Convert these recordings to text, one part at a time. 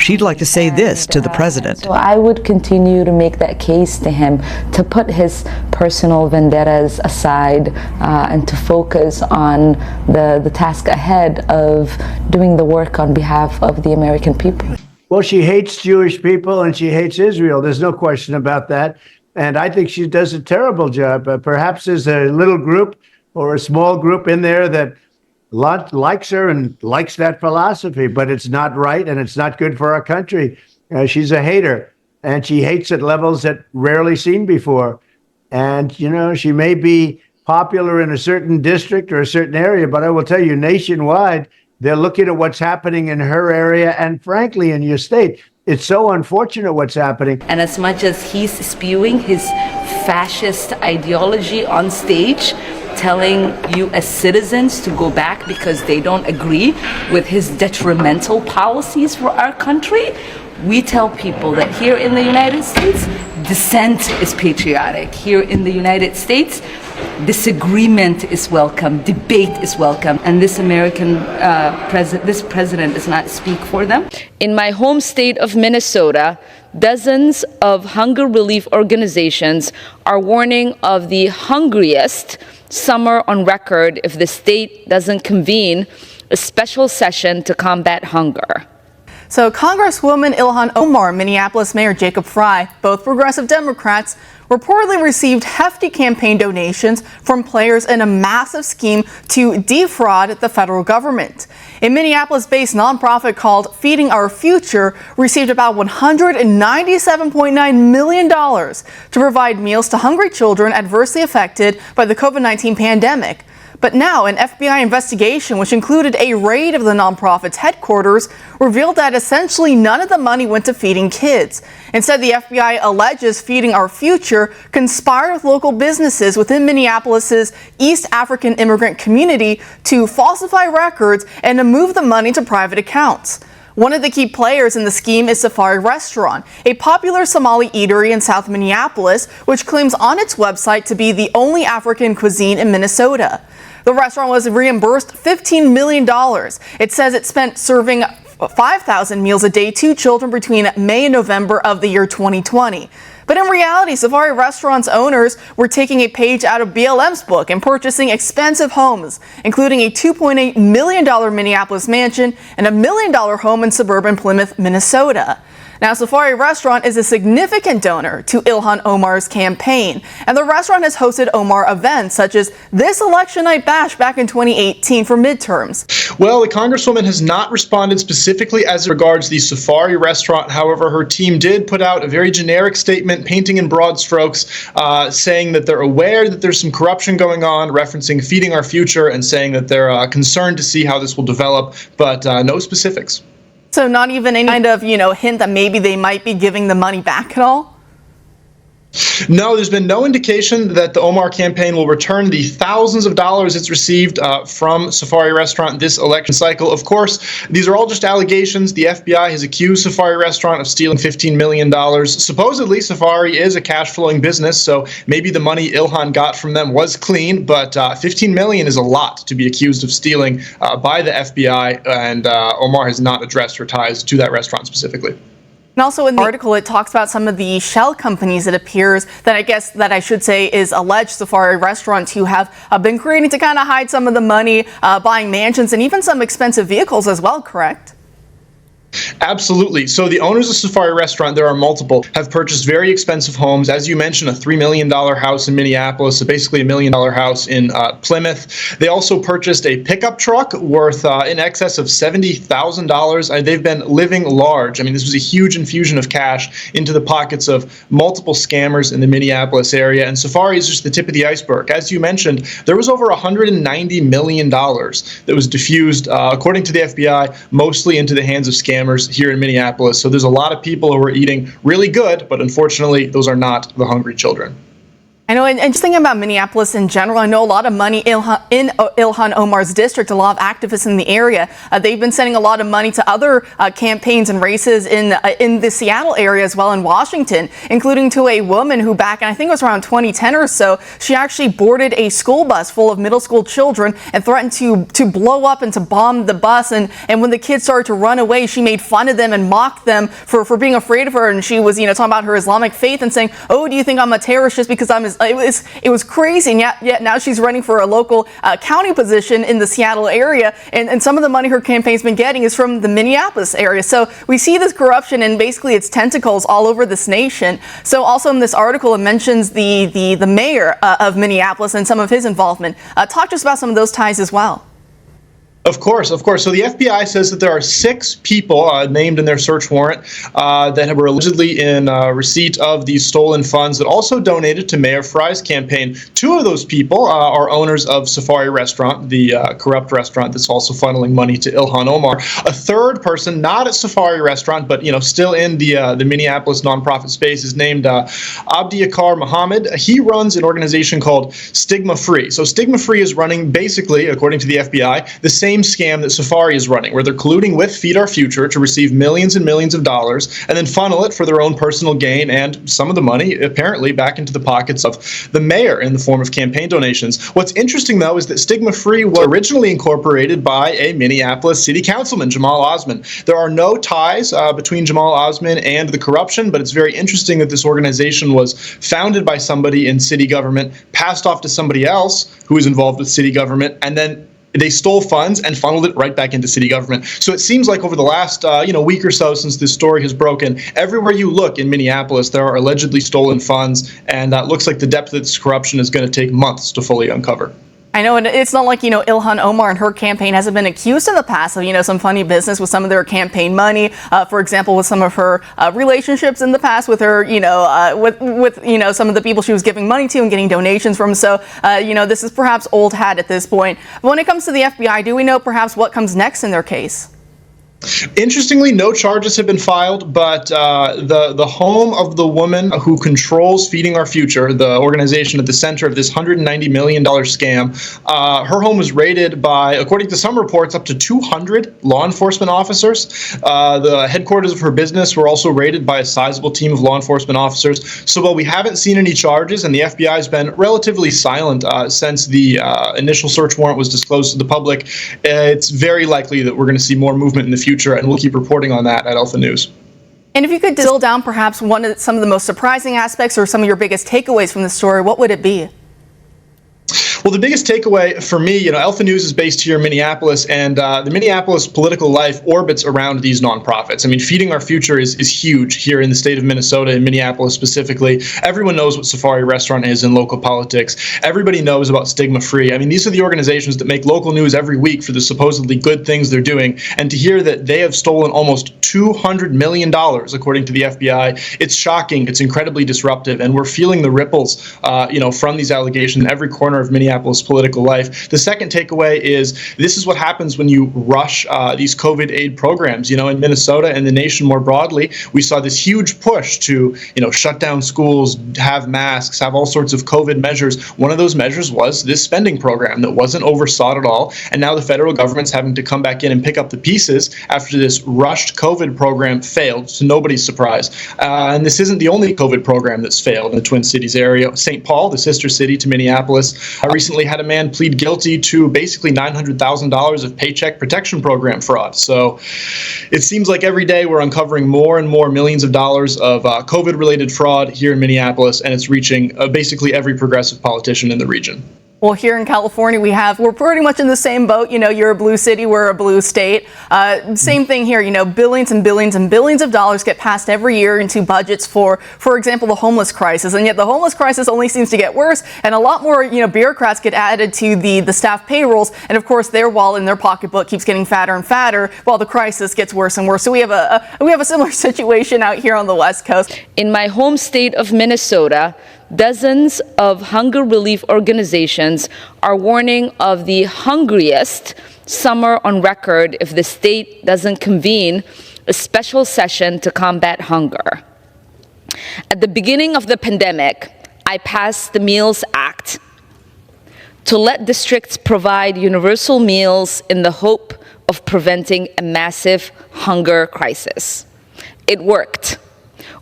she'd like to say this to the president. So I would continue to make that case to him to put his personal vendettas aside and to focus on the task ahead of doing the work on behalf of the American people. Well, she hates Jewish people and she hates Israel. There's no question about that. And I think she does a terrible job. Perhaps there's a little group or a small group in there that likes her and likes that philosophy, but it's not right and it's not good for our country. She's a hater and she hates at levels that rarely seen before. And, you know, she may be popular in a certain district or a certain area, but I will tell you nationwide, they're looking at what's happening in her area and frankly in your state. It's so unfortunate what's happening. And as much as he's spewing his fascist ideology on stage, telling you as citizens to go back because they don't agree with his detrimental policies for our country, we tell people that here in the United States, dissent is patriotic. Here in the United States, disagreement is welcome, debate is welcome, and this this president does not speak for them. In my home state of Minnesota, dozens of hunger relief organizations are warning of the hungriest summer on record if the state doesn't convene a special session to combat hunger. So Congresswoman Ilhan Omar and Minneapolis Mayor Jacob Frey, both progressive Democrats, reportedly received hefty campaign donations from players in a massive scheme to defraud the federal government. A Minneapolis-based nonprofit called Feeding Our Future received about $197.9 million to provide meals to hungry children adversely affected by the COVID-19 pandemic. But now an FBI investigation, which included a raid of the nonprofit's headquarters, revealed that essentially none of the money went to feeding kids. Instead, the FBI alleges Feeding Our Future conspired with local businesses within Minneapolis's East African immigrant community to falsify records and to move the money to private accounts. One of the key players in the scheme is Safari Restaurant, a popular Somali eatery in South Minneapolis, which claims on its website to be the only African cuisine in Minnesota. The restaurant was reimbursed $15 million. It says it spent serving 5,000 meals a day to children between May and November of the year 2020. But in reality, Safari Restaurant's owners were taking a page out of BLM's book and purchasing expensive homes, including a $2.8 million Minneapolis mansion and a $1 million home in suburban Plymouth, Minnesota. Now, Safari Restaurant is a significant donor to Ilhan Omar's campaign, and the restaurant has hosted Omar events such as this election night bash back in 2018 for midterms. Well, the Congresswoman has not responded specifically as regards the Safari Restaurant. However, her team did put out a very generic statement, painting in broad strokes, saying that they're aware that there's some corruption going on, referencing Feeding Our Future, and saying that they're concerned to see how this will develop, but no specifics. So not even any kind of, hint that maybe they might be giving the money back at all? No, there's been no indication that the Omar campaign will return the thousands of dollars it's received from Safari Restaurant this election cycle. Of course, these are all just allegations. The FBI has accused Safari Restaurant of stealing $15 million. Supposedly, Safari is a cash-flowing business, so maybe the money Ilhan got from them was clean, but $15 million is a lot to be accused of stealing by the FBI, and Omar has not addressed her ties to that restaurant specifically. And also in the article, it talks about some of the shell companies, it appears, that I should say is alleged Safari Restaurant to have been creating to kind of hide some of the money, buying mansions and even some expensive vehicles as well, correct? Absolutely. So the owners of Safari Restaurant, there are multiple, have purchased very expensive homes. As you mentioned, a $3 million house in Minneapolis, so basically $1 million house in Plymouth. They also purchased a pickup truck worth in excess of $70,000. They've been living large. I mean, this was a huge infusion of cash into the pockets of multiple scammers in the Minneapolis area. And Safari is just the tip of the iceberg. As you mentioned, there was over $190 million that was diffused, according to the FBI, mostly into the hands of scammers here in Minneapolis. So there's a lot of people who are eating really good, but unfortunately, those are not the hungry children. I know, and just thinking about Minneapolis in general, I know a lot of money in Ilhan Omar's district, a lot of activists in the area. They've been sending a lot of money to other campaigns and races in the Seattle area as well, in Washington, including to a woman who back in, I think it was around 2010 or so, she actually boarded a school bus full of middle school children and threatened to blow up and to bomb the bus. And when the kids started to run away, she made fun of them and mocked them for being afraid of her. And she was, talking about her Islamic faith and saying, "Oh, do you think I'm a terrorist just because I'm It was crazy, and yet now she's running for a local county position in the Seattle area, and some of the money her campaign's been getting is from the Minneapolis area. So we see this corruption and basically its tentacles all over this nation. So also in this article, it mentions the mayor of Minneapolis and some of his involvement. Talk to us about some of those ties as well. Of course. So the FBI says that there are 6 people named in their search warrant that were allegedly in receipt of these stolen funds that also donated to Mayor Fry's campaign. 2 of those people are owners of Safari Restaurant, the corrupt restaurant that's also funneling money to Ilhan Omar. A third person, not at Safari Restaurant, but still in the Minneapolis nonprofit space, is named Abdiakar Mohammed. He runs an organization called Stigma Free. So Stigma Free is running, basically, according to the FBI, the same scam that Safari is running, where they're colluding with Feed Our Future to receive millions and millions of dollars and then funnel it for their own personal gain and some of the money apparently back into the pockets of the mayor in the form of campaign donations. What's interesting, though, is that Stigma Free was originally incorporated by a Minneapolis city councilman, Jamal Osman. There are no ties between Jamal Osman and the corruption, but it's very interesting that this organization was founded by somebody in city government, passed off to somebody else who is involved with city government, and then they stole funds and funneled it right back into city government. So it seems like over the last week or so since this story has broken, everywhere you look in Minneapolis, there are allegedly stolen funds, and it looks like the depth of this corruption is going to take months to fully uncover. I know, and it's not like, Ilhan Omar and her campaign hasn't been accused in the past of, some funny business with some of their campaign money. For example, with some of her relationships in the past with her, with some of the people she was giving money to and getting donations from. So, this is perhaps old hat at this point. But when it comes to the FBI, do we know perhaps what comes next in their case? Interestingly, no charges have been filed, but the home of the woman who controls Feeding Our Future, the organization at the center of this $190 million scam, her home was raided by, according to some reports, up to 200 law enforcement officers. The headquarters of her business were also raided by a sizable team of law enforcement officers. So while we haven't seen any charges, and the FBI has been relatively silent since the initial search warrant was disclosed to the public, it's very likely that we're going to see more movement in the future, and we'll keep reporting on that at Alpha News. And if you could distill down perhaps some of the most surprising aspects or some of your biggest takeaways from the story, what would it be? Well, the biggest takeaway for me, Alpha News is based here in Minneapolis, and the Minneapolis political life orbits around these nonprofits. I mean, Feeding Our Future is huge here in the state of Minnesota, in Minneapolis specifically. Everyone knows what Safari Restaurant is in local politics. Everybody knows about Stigma Free. I mean, these are the organizations that make local news every week for the supposedly good things they're doing. And to hear that they have stolen almost $200 million, according to the FBI, it's shocking. It's incredibly disruptive, and we're feeling the ripples, from these allegations in every corner of Minneapolis political life. The second takeaway is this is what happens when you rush these COVID aid programs. In Minnesota and the nation more broadly, we saw this huge push to, shut down schools, have masks, have all sorts of COVID measures. One of those measures was this spending program that wasn't oversought at all. And now the federal government's having to come back in and pick up the pieces after this rushed COVID program failed, to nobody's surprise. And this isn't the only COVID program that's failed in the Twin Cities area. St. Paul, the sister city to Minneapolis, recently had a man plead guilty to basically $900,000 of Paycheck Protection Program fraud. So it seems like every day we're uncovering more and more millions of dollars of COVID-related fraud here in Minneapolis, and it's reaching basically every progressive politician in the region. Well, here in California, we're pretty much in the same boat. You're a blue city, we're a blue state. Same thing here, billions and billions and billions of dollars get passed every year into budgets for example, the homeless crisis. And yet the homeless crisis only seems to get worse, and a lot more, bureaucrats get added to the staff payrolls. And of course, their wallet and their pocketbook keeps getting fatter and fatter while the crisis gets worse and worse. So we have a similar situation out here on the West Coast. In my home state of Minnesota, dozens of hunger relief organizations are warning of the hungriest summer on record if the state doesn't convene a special session to combat hunger. At the beginning of the pandemic, I passed the Meals Act to let districts provide universal meals in the hope of preventing a massive hunger crisis. It worked.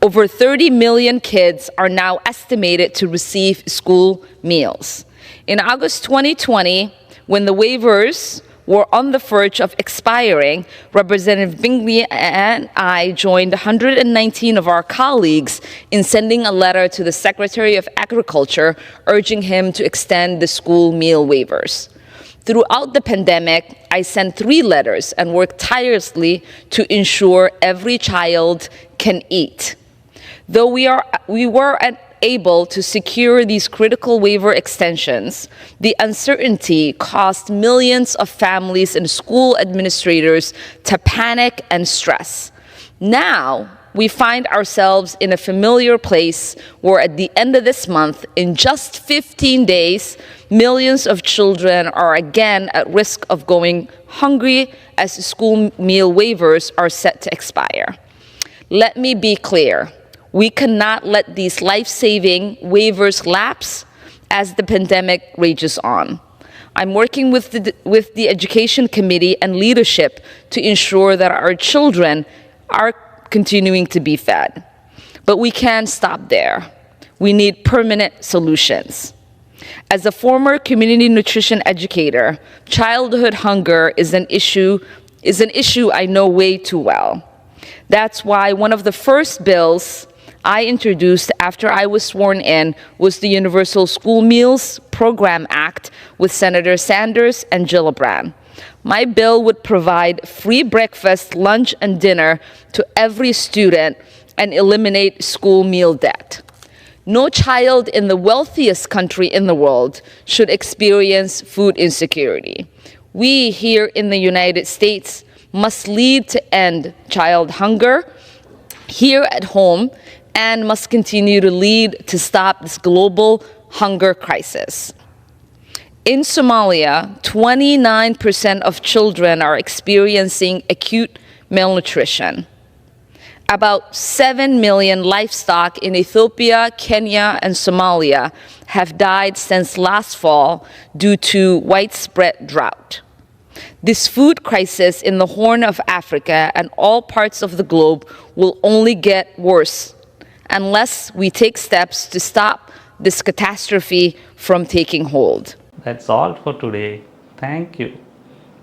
Over 30 million kids are now estimated to receive school meals. In August 2020, when the waivers were on the verge of expiring, Representative Bingley and I joined 119 of our colleagues in sending a letter to the Secretary of Agriculture urging him to extend the school meal waivers. Throughout the pandemic, I sent 3 letters and worked tirelessly to ensure every child can eat. Though we were able to secure these critical waiver extensions, the uncertainty caused millions of families and school administrators to panic and stress. Now, we find ourselves in a familiar place where at the end of this month, in just 15 days, millions of children are again at risk of going hungry as school meal waivers are set to expire. Let me be clear. We cannot let these life-saving waivers lapse as the pandemic rages on. I'm working with the Education Committee and leadership to ensure that our children are continuing to be fed. But we can't stop there. We need permanent solutions. As a former community nutrition educator, childhood hunger is an issue I know way too well. That's why one of the first bills I introduced after I was sworn in was the Universal School Meals Program Act with Senator Sanders and Gillibrand. My bill would provide free breakfast, lunch, and dinner to every student and eliminate school meal debt. No child in the wealthiest country in the world should experience food insecurity. We here in the United States must lead to end child hunger here at home and must continue to lead to stop this global hunger crisis. In Somalia, 29% of children are experiencing acute malnutrition. About 7 million livestock in Ethiopia, Kenya, and Somalia have died since last fall due to widespread drought. This food crisis in the Horn of Africa and all parts of the globe will only get worse unless we take steps to stop this catastrophe from taking hold. That's all for today. Thank you.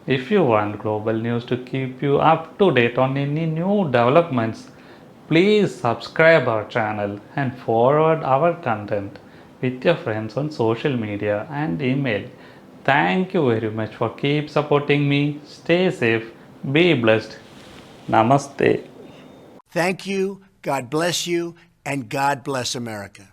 If you want global news to keep you up to date on any new developments, please subscribe our channel and forward our content with your friends on social media and email. Thank you very much for keep supporting me. Stay safe, be blessed. Namaste. Thank you, God bless you, and God bless America.